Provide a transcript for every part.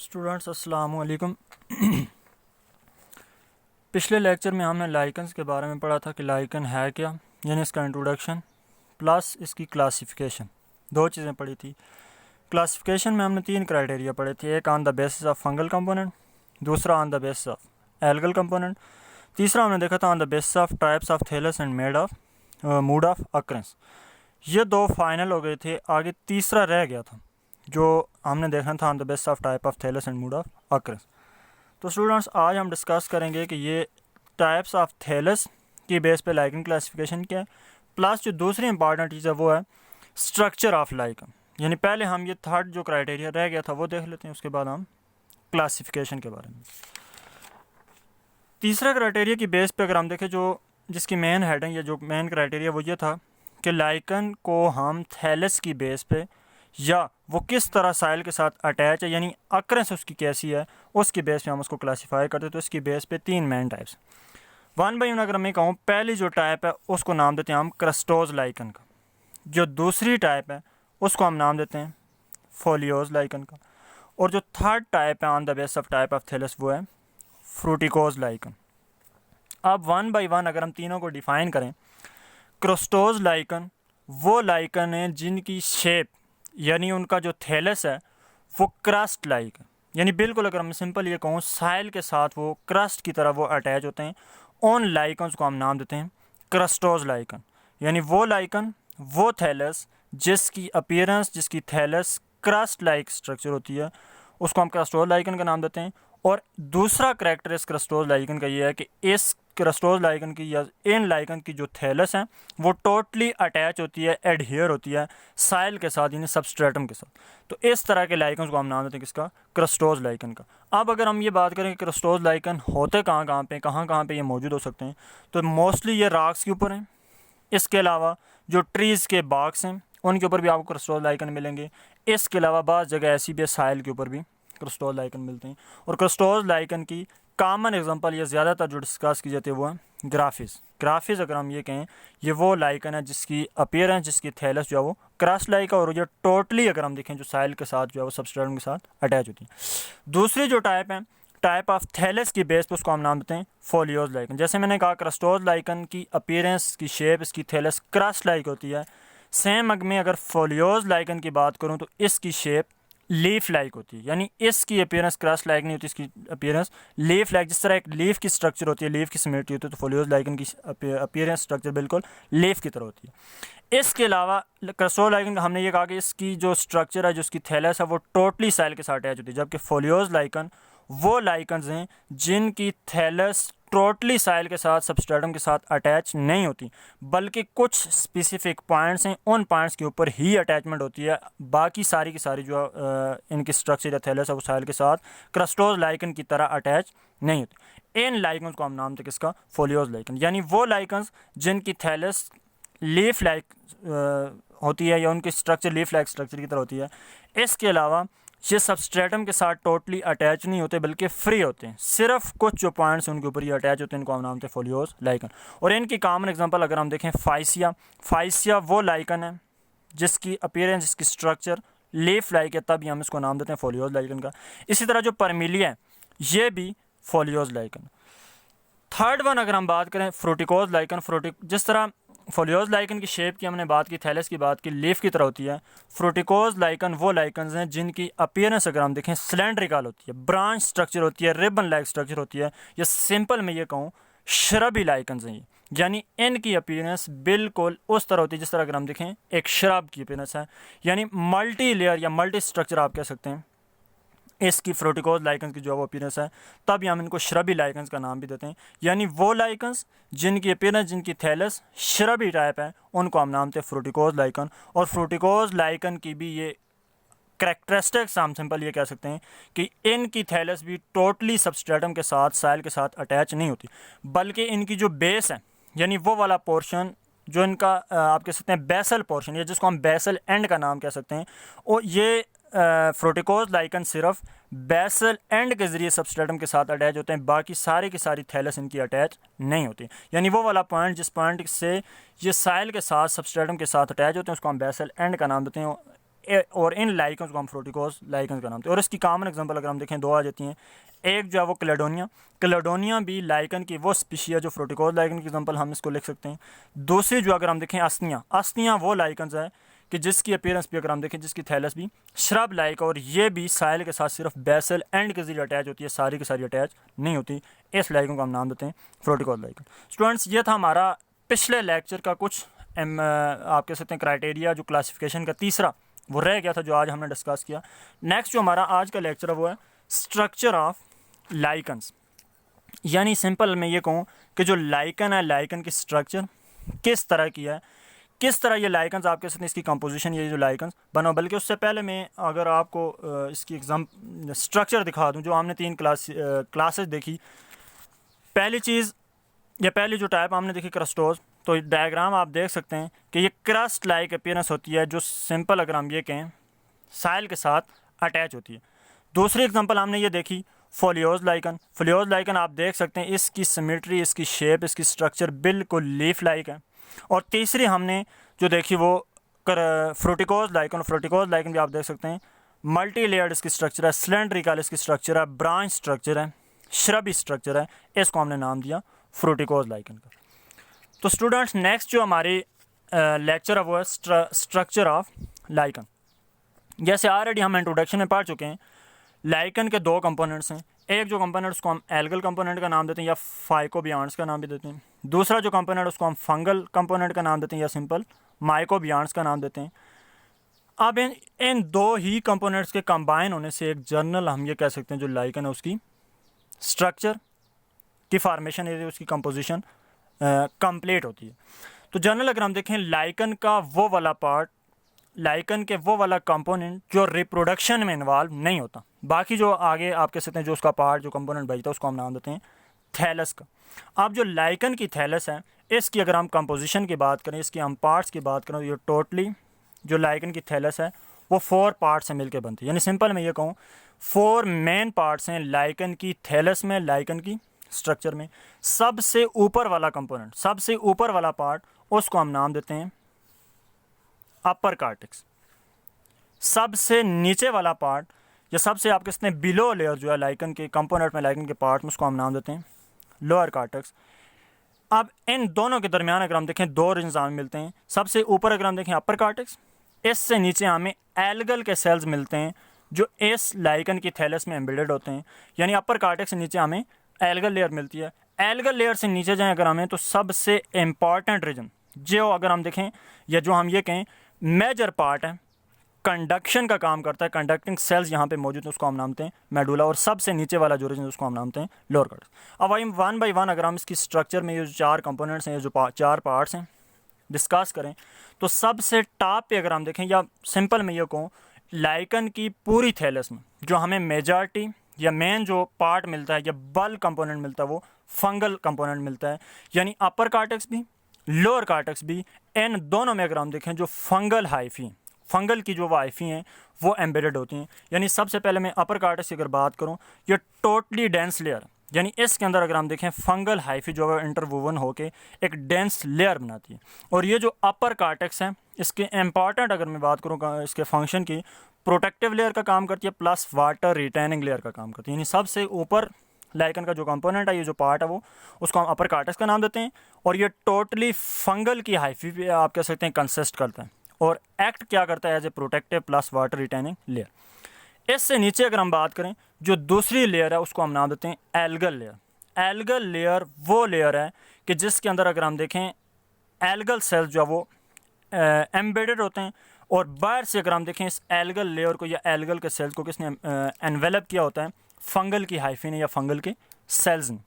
Students अस्सलाम वालेकुम। पिछले लेक्चर में हमने लाइकन्स के बारे में पढ़ा था कि लाइकन है क्या, यानी इसका इंट्रोडक्शन प्लस इसकी क्लासिफिकेशन, दो चीज़ें पढ़ी थी। क्लासिफिकेशन में हमने तीन क्राइटेरिया पढ़े थे, एक on the basis of fungal component, दूसरा on the basis of algal component, तीसरा हमने देखा था on the basis of types of thallus and mode of occurrence. ये दो फाइनल हो गए थे, आगे तीसरा रह गया था जो हमने देखा था on the basis of type of thallus and mode of occurrence. तो स्टूडेंट्स आज हम डिस्कस करेंगे कि ये टाइप्स ऑफ थैलस की बेस पे लाइकन क्लासिफिकेशन क्या है, प्लस जो दूसरी इंपॉर्टेंट चीज़ है वो है स्ट्रक्चर ऑफ लाइकन। यानी पहले हम ये थर्ड जो क्राइटेरिया रह गया था वो देख लेते हैं, उसके बाद हम क्लासिफिकेशन के बारे में। तीसरा क्राइटेरिया की बेस पे अगर हम देखें, जो जिसकी मेन हेडिंग या जो मेन क्राइटेरिया वो ये था कि लाइकन को हम थैलस की बेस पे या वो किस तरह साइल के साथ अटैच है, यानी अक्रेंस उसकी कैसी है, उसकी बेस पे हम उसको क्लासीफाई करते। तो इसकी बेस पे तीन main types, one by one अगर मैं कहूँ, पहली जो टाइप है उसको नाम देते हैं हम क्रस्टोज लाइकन का, जो दूसरी टाइप है उसको हम नाम देते हैं फोलियोज लाइकन का, और जो थर्ड टाइप है on the base of type of thallus वो है फ्रूटिकोज लाइकन। अब वन बाई वन अगर हम तीनों को डिफाइन करें, क्रस्टोज लाइकन वो लाइकन है जिनकी शेप यानी उनका जो थैलस है वो क्रस्ट लाइक है, यानी बिल्कुल अगर मैं सिंपल ये कहूँ साइल के साथ वो क्रस्ट की तरह वो अटैच होते हैं। उन लाइकन्स को हम नाम देते हैं क्रस्टोज लाइकन, यानी वो लाइकन वो थैलस जिसकी अपीयरेंस, जिसकी थैलस क्रस्ट लाइक स्ट्रक्चर होती है, उसको हम क्रस्टोज लाइकन का नाम देते हैं। और दूसरा करैक्टर इस क्रस्टोज लाइकन का ये है कि इस क्रस्टोज लाइकन की या इन लाइकन की जो थैलस हैं वो टोटली अटैच होती है, एडहियर होती है साइल के साथ, यानी सबस्ट्रेटम के साथ। तो इस तरह के लाइकन्स को हम नाम देते हैं किसका, क्रस्टोज लाइकन का। अब अगर हम ये बात करें कि क्रस्टोज लाइकन होते कहाँ पे ये मौजूद हो सकते हैं, तो मोस्टली ये रॉक्स के ऊपर हैं। इसके अलावा जो ट्रीज़ के बाग्स हैं उनके ऊपर भी आपको क्रस्टोज लाइकन मिलेंगे। इसके अलावा बाज़ जगह ऐसी भी है साइल के ऊपर भी क्रस्टोज लाइकन मिलते हैं। और क्रस्टोज लाइकन की कॉमन एग्जांपल या ज़्यादातर जो डिस्कस की जाती है वो है ग्राफिस। ग्राफिस अगर हम ये कहें, ये वो लाइकन है जिसकी अपीयरेंस, जिसकी थैलस जो है वो क्रस्ट लाइक है, और ये टोटली अगर हम देखें जो साइल के साथ जो है वो सबस्ट्रेटम के साथ अटैच होती है। दूसरी जो टाइप है टाइप ऑफ थैलस की बेस पर उसको हम नाम देते हैं फोलियोज लाइकन। जैसे मैंने कहा क्रस्टोज लाइकन की अपीयरेंस, की शेप, इसकी थैलस क्रस्ट लाइक होती है। सेम मैं अगर फोलियोज लाइकन की बात करूँ तो इसकी शेप लीफ लाइक होती है, यानी इसकी अपीयरेंस क्रस्ट लाइक नहीं होती, इसकी अपीयरेंस लीफ लाइक। जिस तरह एक लीफ की स्ट्रक्चर होती है, लीफ की सिमिलरिटी होती है, तो फोलियोज लाइकन की अपीयरेंस स्ट्रक्चर बिल्कुल लीफ की तरह होती है। इसके अलावा क्रस्टोज लाइकन का हमने ये कहा कि इसकी जो स्ट्रक्चर है, जो इसकी थैलस है, वो टोटली साइल के साथ अटैच होती है, जबकि फोलियोज लाइकन वो लाइकन्स हैं जिनकी थैलस टोटली साइल के साथ, सबस्ट्रेटम के साथ अटैच नहीं होती, बल्कि कुछ स्पेसिफिक पॉइंट्स हैं, उन पॉइंट्स के ऊपर ही अटैचमेंट होती है। बाकी सारी की सारी जो इनकी स्ट्रक्चर या थैलस है वो साइल के साथ क्रस्टोज लाइकन की तरह अटैच नहीं होती। इन लाइकन्स को हम नाम देते किसका, फोलियोज लाइकन, यानी वो लाइकन्स जिनकी थैलस लीफ लाइक होती है या उनकी स्ट्रक्चर लीफ लाइक स्ट्रक्चर की तरह होती है। इसके अलावा ये सबस्ट्रेटम के साथ टोटली अटैच नहीं होते, बल्कि फ्री होते हैं, सिर्फ कुछ जो पॉइंट्स उनके ऊपर ही अटैच होते हैं, इनको हम नाम देते हैं फोलियोज लाइकन। और इनकी कॉमन एग्जांपल अगर हम देखें, फाइसिया वो लाइकन है जिसकी अपीयरेंस, जिसकी स्ट्रक्चर लीफ लाइक है, तभी हम इसको नाम देते हैं फोलियोज लाइकन का। इसी तरह जो परमिलिया है ये भी फोलियोज लाइकन। थर्ड वन अगर हम बात करें फ्रूटिकोज लाइकन, जिस तरह फोलियोज लाइकन की शेप की हमने बात की, थैलस की बात की, लीफ की तरह होती है, फ्रूटिकोज लाइकन वो लाइकन्स हैं जिनकी अपीयरेंस अगर हम देखें सिलेंड्रिकल होती है, ब्रांच स्ट्रक्चर होती है, रिबन लाइक स्ट्रक्चर होती है, या सिंपल में ये कहूँ श्रबी लाइकन्स हैं ये, यानी इनकी अपीयरेंस बिल्कुल उस तरह होती है जिस तरह अगर हम देखें एक शराब की अपीयरेंस है, यानी मल्टी लेयर या मल्टी स्ट्रक्चर आप कह सकते हैं इसकी फ्रूटिकोज लाइकन्स की जो वो अपीयरेंस है, तब हम इनको श्रबी लाइकन्स का नाम भी देते हैं। यानी वो लाइकन्स जिनकी अपीयरेंस, जिनकी थैलस श्रबी टाइप है, उनको हम नाम देते हैं फ्रूटिकोज लाइकन। और फ्रूटिकोज लाइकन की भी ये करैक्टरिस्टिक्स हम सिंपल ये कह सकते हैं कि इनकी थैलस भी टोटली सबस्ट्रेटम के साथ, साइल के साथ अटैच नहीं होती, बल्कि इनकी जो बेस है, यानी वो वाला पोर्शन जो इनका आप कह सकते हैं बेसल पोर्शन, या जिसको हम बेसल एंड का नाम कह सकते हैं, और ये फ्रूटिकोज लाइकन सिर्फ बेसल एंड के ज़रिए सबस्ट्रेटम के साथ अटैच होते हैं, बाकी सारी की सारी थैलस इनकी अटैच नहीं होती। यानी वो वाला पॉइंट जिस पॉइंट से ये साइल के साथ, सबस्ट्रेटम के साथ अटैच होते हैं, उसको हम बेसल एंड का नाम देते हैं, और इन लाइकन्स को हम फ्रूटिकोज लाइकन्स का नाम देते हैं। और इसकी कॉमन एग्जांपल अगर हम देखें दो आ जाती हैं। एक जो है वो क्लेडोनिया भी लाइकन की वो स्पीशी है जो फ्रूटिकोज लाइकन की एग्जांपल हम इसको लिख सकते हैं। दूसरी जो अगर हम देखें अस्तियाँ वो लाइकन्स है कि जिसकी अपीयरेंस भी अगर हम देखें, जिसकी थैलस भी श्रब लाइक, और ये भी साइल के साथ सिर्फ बेसल एंड के जरिए अटैच होती है, सारी की सारी अटैच नहीं होती। इस लाइकन को हम नाम देते हैं फ्रूटिकोज लाइकन। स्टूडेंट्स, ये था हमारा पिछले लेक्चर का कुछ आप कह सकते हैं क्राइटेरिया, जो क्लासिफिकेशन का तीसरा वो रह गया था जो आज हमने डिस्कस किया। नेक्स्ट जो हमारा आज का लेक्चर है वो है स्ट्रक्चर ऑफ लाइकन्स, यानी सिंपल मैं ये कहूँ कि जो लाइकन है, लाइकन की स्ट्रक्चर किस तरह की है, किस तरह ये लाइकन्स आप कह सकते हैं इसकी कंपोजिशन, ये जो लाइकन्स बनो। बल्कि उससे पहले मैं अगर आपको इसकी एग्जाम स्ट्रक्चर दिखा दूं, जो हमने 3 क्लासेस देखी। पहली चीज़ या पहली जो टाइप हमने देखी क्रस्टोज, तो डायग्राम आप देख सकते हैं कि ये क्रस्ट लाइक अपीयरेंस होती है, जो सिंपल अगर हम ये कहें साइल के साथ अटैच होती है। दूसरी एग्जांपल हमने ये देखी फोलियोज लाइकन। फोलियोज लाइकन आप देख सकते हैं इसकी सिमेट्री, इसकी शेप, इसकी स्ट्रक्चर बिल्कुल लीफ लाइक है। और तीसरी हमने जो देखी वो फ्रूटिकोज लाइकन। फ्रूटिकोज लाइकन भी आप देख सकते हैं मल्टी लेयर्ड इसकी स्ट्रक्चर है, सिलेंड्रिकल इसकी स्ट्रक्चर है, ब्रांच स्ट्रक्चर है, श्रबी स्ट्रक्चर है। इसको हमने नाम दिया फ्रूटिकोज लाइकन का। तो स्टूडेंट्स, नेक्स्ट जो हमारी लेक्चर है वो है स्ट्रक्चर ऑफ लाइकन। जैसे ऑलरेडी हम इंट्रोडक्शन में पढ़ चुके हैं, लाइकन के 2 कंपोनेंट्स हैं। एक जो कंपोनेंट उसको हम एल्गल कंपोनेंट का नाम देते हैं या फाइकोबियांट्स का नाम भी देते हैं। दूसरा जो कंपोनेंट उसको हम फंगल कंपोनेंट का नाम देते हैं या सिंपल माइकोबियांट्स का नाम देते हैं। अब इन 2 ही कंपोनेंट्स के कंबाइन होने से एक जर्नल हम ये कह सकते हैं जो लाइकन है उसकी स्ट्रक्चर की फॉर्मेशन है, उसकी कंपोजिशन कंप्लीट होती है। तो जनरल अगर हम देखें लाइकन का वो वाला पार्ट, लाइकन के वो वाला कंपोनेंट जो रिप्रोडक्शन में इन्वॉल्व नहीं होता, बाकी जो आगे आप कह सकते हैं जो उसका पार्ट जो कंपोनेंट बचता है उसको हम नाम देते हैं थैलस का। अब जो लाइकन की थैलस है, इसकी अगर हम कंपोजिशन की बात करें, इसकी हम पार्ट्स की बात करें, तो ये टोटली जो लाइकन की थैलस है वो 4 पार्ट से मिलकर बनती है। यानी सिंपल मैं ये कहूँ 4 मेन पार्ट्स हैं लाइकन की थैलस में, लाइकन की स्ट्रक्चर में। सबसे ऊपर वाला कंपोनेंट, सबसे ऊपर वाला पार्ट, उसको हम नाम देते हैं अपर कार्टेक्स। सबसे नीचे वाला पार्ट या सबसे आप कहते हैं बिलो लेयर जो है लाइकन के कंपोनेंट में, लाइकन के पार्ट में, उसको हम नाम देते हैं लोअर कार्टेक्स। अब इन दोनों के दरमियान अगर हम देखें 2 रीजन हमें मिलते हैं। सबसे ऊपर अगर हम देखें अपर कार्टेक्स, इससे नीचे हमें एल्गल के सेल्स मिलते हैं जो इस लाइकन की थैलस में एम्बेडेड होते हैं। यानी अपर कार्टेक्स से नीचे हमें एल्गल लेयर मिलती है। एल्गल लेयर से नीचे जाएं अगर हमें, तो सबसे इम्पॉर्टेंट रीजन जो अगर हम देखें या जो हम ये कहें मेजर पार्ट है, कंडक्शन का काम करता है, कंडक्टिंग सेल्स यहाँ पे मौजूद हैं, उसको हम नामते हैं मेडुला। और सबसे नीचे वाला जो रीजन उसको हम नामते हैं लोअर कार्टेक्स। अब हम 1 बाई 1 अगर हम इसकी स्ट्रक्चर में ये जो 4 कंपोनेंट्स हैं, ये जो 4 पार्ट्स हैं डिस्कस करें, तो सबसे टॉप पे अगर हम देखें या सिंपल मैं ये कहूँ लाइकन की पूरी थैलस में जो हमें मेजॉरिटी या मेन जो पार्ट मिलता है या बल कंपोनेंट मिलता है वो फंगल कंपोनेंट मिलता है। यानी अपर कार्टेक्स भी लोअर कार्टेक्स भी, इन दोनों में अगर हम देखें जो फंगल हाइफी हैं, फंगल की जो हाइफी हैं वो एम्बेडेड होती हैं। यानी सबसे पहले मैं अपर कार्टेक्स की अगर बात करूं, ये टोटली डेंस लेयर, यानी इसके अंदर अगर हम देखें फंगल हाइफी जो है इंटरवोवन होके एक डेंस लेयर बनाती है। और ये जो अपर कार्टेक्स है, इसके इम्पॉर्टेंट अगर मैं बात करूँ इसके फंक्शन की, प्रोटेक्टिव लेयर का काम करती है प्लस वाटर रिटेनिंग लेयर का काम करती है। यानी सबसे ऊपर लाइकन का जो कंपोनेंट है, ये जो पार्ट है वो, उसको हम अपर कार्टेक्स का नाम देते हैं। और ये टोटली फंगल की हाइफी पे आप कह सकते हैं कंसिस्ट करता है और एक्ट क्या करता है as a protective plus water retaining layer. इससे नीचे अगर हम बात करें जो दूसरी लेयर है उसको हम नाम देते हैं एल्गल लेयर। एल्गल लेयर वो लेयर है कि जिसके अंदर अगर हम देखें एल्गल सेल्स जो है वो एम्बेडेड होते हैं। और बाहर से अगर हम देखें इस एल्गल लेयर को या एल्गल के सेल्स को किसने एनवेलप किया होता है, फंगल की हाइफी ने या फंगल के सेल्स ने।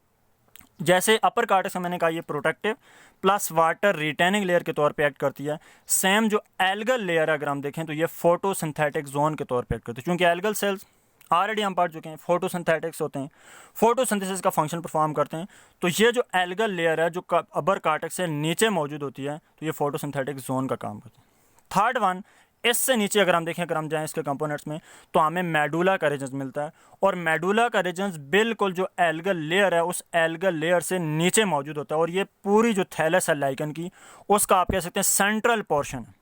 जैसे अपर कार्टेक्स में मैंने कहा ये protective plus water retaining layer के तौर पे एक्ट करती है, सेम जो एल्गल लेयर अगर हम देखें तो ये फोटोसिंथेटिक जोन के तौर पे एक्ट करती है। क्योंकि एल्गल सेल्स ऑलरेडी हम पढ़ चुके हैं फोटोसिंथेटिक्स होते हैं, फोटोसिंथेसिस का फंक्शन परफॉर्म करते हैं। तो ये जो एल्गल लेयर है जो अपर कार्टेक्स से नीचे मौजूद होती है, तो ये फोटोसिंथेटिक जोन का काम करती है। थर्ड वन, इससे नीचे अगर हम देखें, अगर हम जाएं इसके कंपोनेंट्स में, तो हमें मेडुला का रीजन मिलता है। और मेडुला का रीजन बिल्कुल जो एल्गल लेयर है उस एल्गल लेयर से नीचे मौजूद होता है। और ये पूरी जो थैलस है लाइकन की, उसका आप कह सकते हैं सेंट्रल पोर्शन है।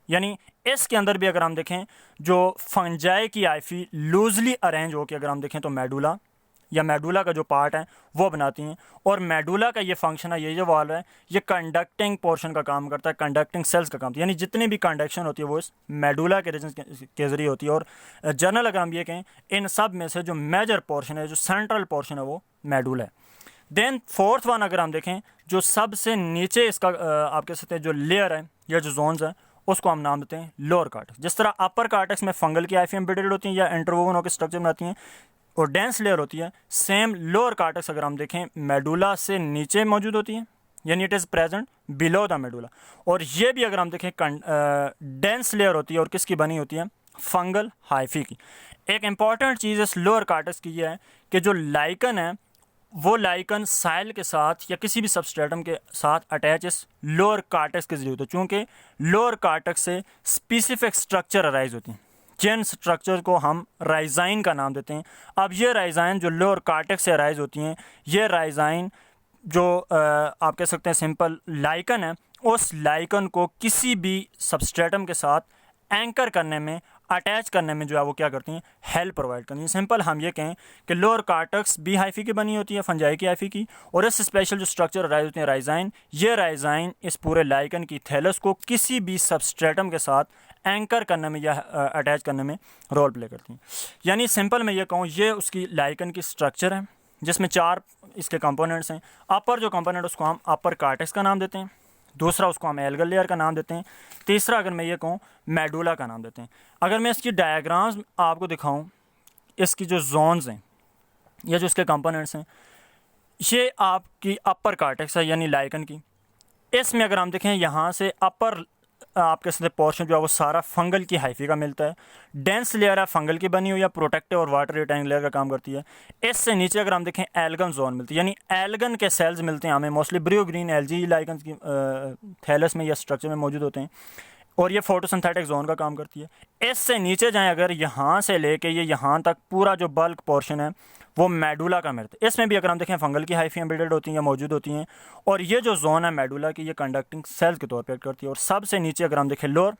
यानी इसके अंदर भी अगर हम देखें जो फंजाई की हाइफी लूजली अरेंज हो के अगर हम देखें तो मेडुला या मेडुला का जो पार्ट है वो बनाती हैं। और मेडुला का ये फंक्शन है, ये जो वाल्व है, ये कंडक्टिंग पोर्शन का काम करता है, कंडक्टिंग सेल्स का काम करता है, यानी जितनी भी कंडक्शन होती है वो इस मेडुला के रीजन के ज़रिए होती है। और जनरल अगर हम ये कहें इन सब में से जो मेजर पोर्शन है, जो सेंट्रल पोर्शन है, वो मेडुला है। देन फोर्थ वन अगर हम देखें जो सबसे नीचे इसका आप कह सकते हैं जो लेयर है या जो जोन्स है, उसको हम नाम देते हैं लोअर कार्टेक्स। जिस तरह अपर कार्टेक्स में फंगल की हाइफी एम्बेडेड होती हैं या इंटरवोवन होकर स्ट्रक्चर बनाती हैं और डेंस लेयर होती है, सेम लोअर कार्टेक्स अगर हम देखें मेडुला से नीचे मौजूद होती है, यानी it is present below the medulla. और ये भी अगर हम देखें डेंस लेयर होती है और किसकी बनी होती है, फंगल हाइफी की। एक इंपॉर्टेंट चीज़ इस लोअर कार्टेक्स की यह है कि जो लाइकन है वो लाइकन साइल के साथ या किसी भी सबस्ट्रेटम के साथ अटैच इस लोअर कार्टेक्स के जरिए होता है, चूँकि लोअर कार्टेक्स से स्पेसिफिक स्ट्रक्चर अराइज होती हैं, जिन स्ट्रक्चर को हम राइजाइन का नाम देते हैं। अब ये राइजाइन जो लोअर कार्टेक्स से अराइज होती हैं, ये राइजाइन जो आप कह सकते हैं सिंपल लाइकन है, उस लाइकन को किसी भी सबस्ट्रेटम के साथ एंकर करने में, अटैच करने में जो है वो क्या करती हैं, हेल्प प्रोवाइड करती हैं। सिंपल हम ये कहें कि लोअर कार्टेक्स बी हाइफी की बनी होती है, फंजाई की हाइफी की, और इस स्पेशल जो स्ट्रक्चर अराइज होती हैं राइजाइन, ये राइजाइन इस पूरे लाइकन की थैलस को किसी भी सबस्ट्रेटम के साथ एंकर करने में या अटैच करने में रोल प्ले करती हैं। यानी सिंपल मैं ये कहूँ, ये उसकी लाइकन की स्ट्रक्चर है जिसमें 4 इसके कंपोनेंट्स हैं। अपर जो कंपोनेंट उसको हम अपर कार्टेक्स का नाम देते हैं, दूसरा उसको हम एल्गल लेयर का नाम देते हैं, तीसरा अगर मैं ये कहूँ मेडुला का नाम देते हैं। अगर मैं इसकी डायग्राम्स आपको दिखाऊँ, इसकी जो जोन्स हैं या जो इसके कंपोनेंट्स हैं, ये आपकी अपर कार्टेक्स है यानी लाइकन की। इसमें अगर हम देखें यहाँ से अपर आपके साथ पोर्शन जो है वो सारा फंगल की हाइफी का मिलता है। डेंस लेयर है फंगल की बनी हुई या प्रोटेक्टिव और वाटर रिटेनिंग लेयर का काम करती है। इससे नीचे अगर हम देखें एल्गन जोन मिलती है, यानी एल्गन के सेल्स मिलते हैं हमें, मोस्टली ब्रियो ग्रीन एल्जी लाइकन की थैलस में या स्ट्रक्चर में मौजूद होते हैं, और ये फोटोसिंथेटिक जोन का काम करती है। इससे नीचे जाएँ अगर यहाँ से लेके ये यहाँ तक पूरा जो बल्क पोर्शन है वो मेडुला का मिलता है। इसमें भी अगर हम देखें फंगल की हाइफी एम्बेडेड होती हैं या मौजूद होती हैं, और ये जो जोन है मेडुला की, ये कंडक्टिंग सेल्स के तौर पर एक्ट करती है। और सबसे नीचे अगर हम देखें लोअर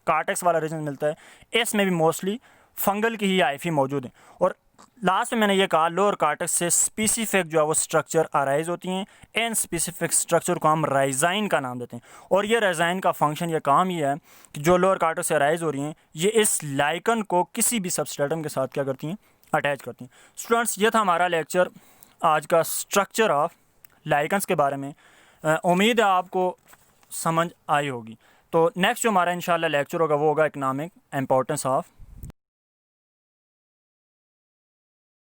कार्टेक्स वाला रीजन मिलता है, इसमें भी मोस्टली फंगल की ही हाइफी मौजूद है। और लास्ट में मैंने ये कहा लोअर कार्टेक्स से स्पेसिफिक जो है वो स्ट्रक्चर अराइज होती हैं, इन स्पेसिफिक स्ट्रक्चर को हम राइजाइन का नाम देते हैं। और ये राइजाइन का फंक्शन, ये काम ये है कि जो लोअर कार्टेक्स से अराइज हो रही हैं, ये इस लाइकन को किसी भी सबस्ट्रेटम के साथ क्या करती हैं, अटैच करती हैं। स्टूडेंट्स, ये था हमारा लेक्चर आज का स्ट्रक्चर ऑफ लाइकन्स के बारे में। उम्मीद है आपको समझ आई होगी। तो नेक्स्ट जो हमारा इंशाल्लाह लेक्चर होगा वो होगा इकोनॉमिक इम्पोर्टेंस ऑफ